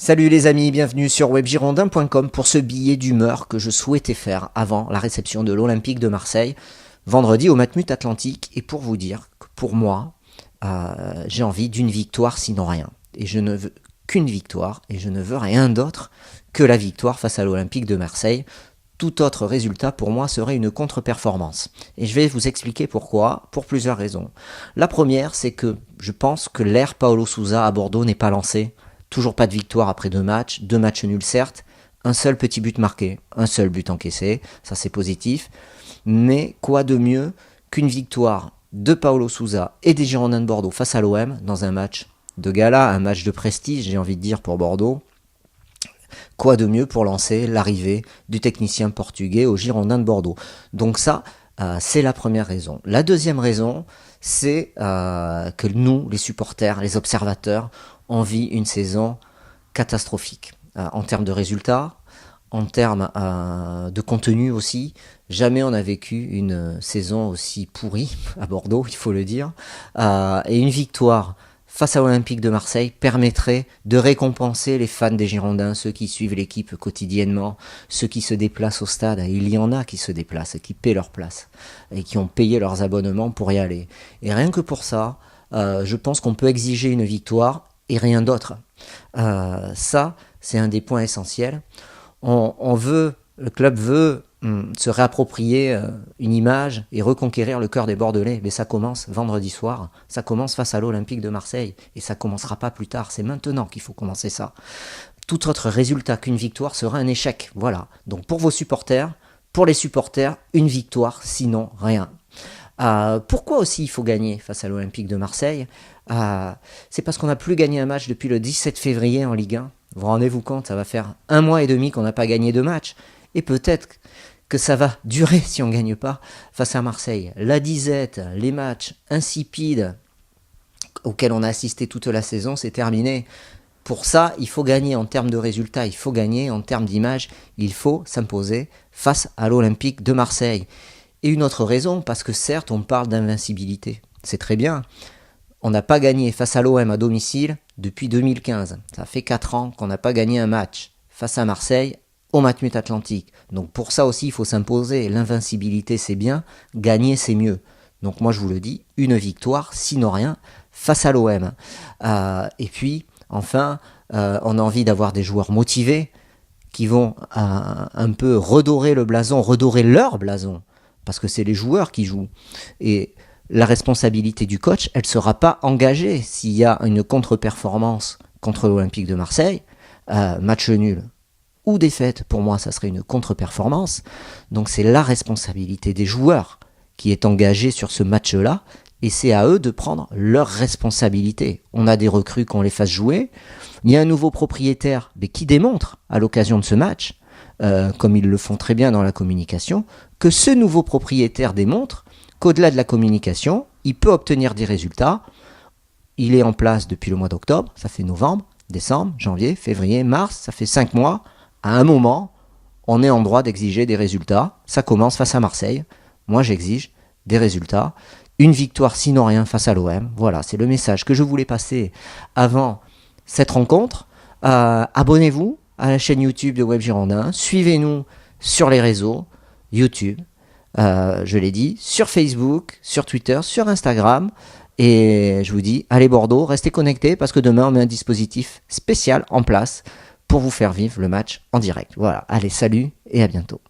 Salut les amis, bienvenue sur webgirondin.com pour ce billet d'humeur que je souhaitais faire avant la réception de l'Olympique de Marseille, vendredi au Matmut Atlantique, et pour vous dire que pour moi, j'ai envie d'une victoire sinon rien. Et je ne veux qu'une victoire, et je ne veux rien d'autre que la victoire face à l'Olympique de Marseille. Tout autre résultat pour moi serait une contre-performance. Et je vais vous expliquer pourquoi, pour plusieurs raisons. La première, c'est que je pense que l'ère Paulo Sousa à Bordeaux n'est pas lancée. Toujours pas de victoire après deux matchs nuls certes, un seul petit but marqué, un seul but encaissé, ça c'est positif. Mais quoi de mieux qu'une victoire de Paulo Sousa et des Girondins de Bordeaux face à l'OM dans un match de gala, un match de prestige, j'ai envie de dire, pour Bordeaux. Quoi de mieux pour lancer l'arrivée du technicien portugais aux Girondins de Bordeaux. Donc ça, c'est la première raison. La deuxième raison, c'est que nous, les supporters, les observateurs, on vit une saison catastrophique en termes de résultats, en termes de contenu aussi. Jamais on a vécu une saison aussi pourrie à Bordeaux, il faut le dire. Et une victoire face à l'Olympique de Marseille permettrait de récompenser les fans des Girondins, ceux qui suivent l'équipe quotidiennement, ceux qui se déplacent au stade. Et il y en a qui se déplacent, qui paient leur place et qui ont payé leurs abonnements pour y aller. Et rien que pour ça, je pense qu'on peut exiger une victoire et rien d'autre. Ça, c'est un des points essentiels. Le club veut se réapproprier une image et reconquérir le cœur des Bordelais. Mais ça commence vendredi soir, ça commence face à l'Olympique de Marseille, et ça commencera pas plus tard, c'est maintenant qu'il faut commencer ça. Tout autre résultat qu'une victoire sera un échec, voilà. Donc pour vos supporters, pour les supporters, une victoire, sinon rien. Pourquoi aussi il faut gagner face à l'Olympique de Marseille? C'est parce qu'on n'a plus gagné un match depuis le 17 février en Ligue 1. Vous rendez-vous compte, ça va faire 1 mois et demi qu'on n'a pas gagné de match. Et peut-être que ça va durer si on ne gagne pas face à Marseille. La disette, les matchs insipides auxquels on a assisté toute la saison, c'est terminé. Pour ça, il faut gagner en termes de résultats, il faut gagner en termes d'image, il faut s'imposer face à l'Olympique de Marseille. Et une autre raison, parce que certes, on parle d'invincibilité. C'est très bien. On n'a pas gagné face à l'OM à domicile depuis 2015. Ça fait 4 ans qu'on n'a pas gagné un match face à Marseille au Matmut Atlantique. Donc pour ça aussi, il faut s'imposer. L'invincibilité, c'est bien. Gagner, c'est mieux. Donc moi, je vous le dis, une victoire, sinon rien, face à l'OM. Et puis, enfin, on a envie d'avoir des joueurs motivés qui vont un peu redorer le blason, redorer leur blason. Parce que c'est les joueurs qui jouent. Et la responsabilité du coach, elle ne sera pas engagée s'il y a une contre-performance contre l'Olympique de Marseille, match nul ou défaite, pour moi ça serait une contre-performance. Donc c'est la responsabilité des joueurs qui est engagée sur ce match-là, et c'est à eux de prendre leurs responsabilités. On a des recrues qu'on les fasse jouer, il y a un nouveau propriétaire mais qui démontre à l'occasion de ce match, comme ils le font très bien dans la communication, que ce nouveau propriétaire démontre qu'au-delà de la communication, il peut obtenir des résultats. Il est en place depuis le mois d'octobre, ça fait novembre, décembre, janvier, février, mars, ça fait 5 mois. À un moment, on est en droit d'exiger des résultats. Ça commence face à Marseille. Moi, j'exige des résultats. Une victoire sinon rien face à l'OM. Voilà, c'est le message que je voulais passer avant cette rencontre. Abonnez-vous à la chaîne YouTube de Web Girondin. Suivez-nous sur les réseaux, YouTube, je l'ai dit, sur Facebook, sur Twitter, sur Instagram. Et je vous dis, allez Bordeaux, restez connectés parce que demain on met un dispositif spécial en place pour vous faire vivre le match en direct. Voilà, allez, salut et à bientôt.